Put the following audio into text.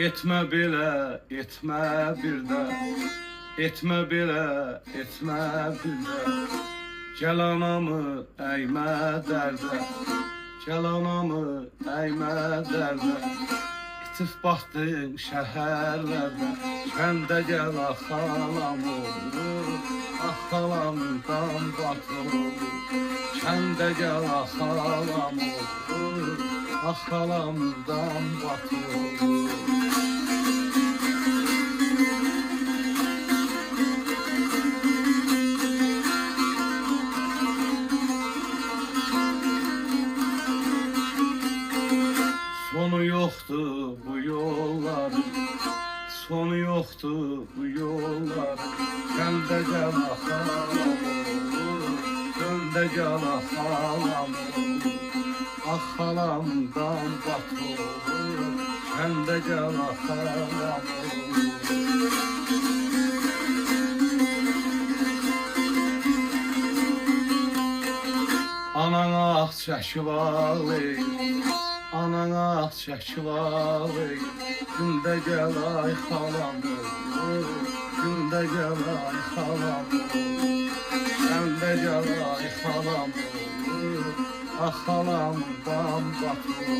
Etmə belə, etmə bir də. Etmə belə, etmə bir də. Gəl anamı əymə dərdə. Gəl anamı əymə dərdə. İtib baxdın şəhərlərdə. Kəndə gəl axalam olur. Axalamdan batır. Kəndə gəl axalam olur. Axalamdan batır. Sonu yoxdur bu yolların, sonu yoxdur bu yolların. Kəndə gəl axalam olur, kəndə gəl axalam olur. Axalamdan batır, kəndə gəl axalam olur. Anan ah çəkib ağlayır, anan ah çəkib ağlayır. Gündə gəl ay xalam olur, gündə gəl ay xalam olur. Kəndə gəl ay xalam olur, axalamdan batır.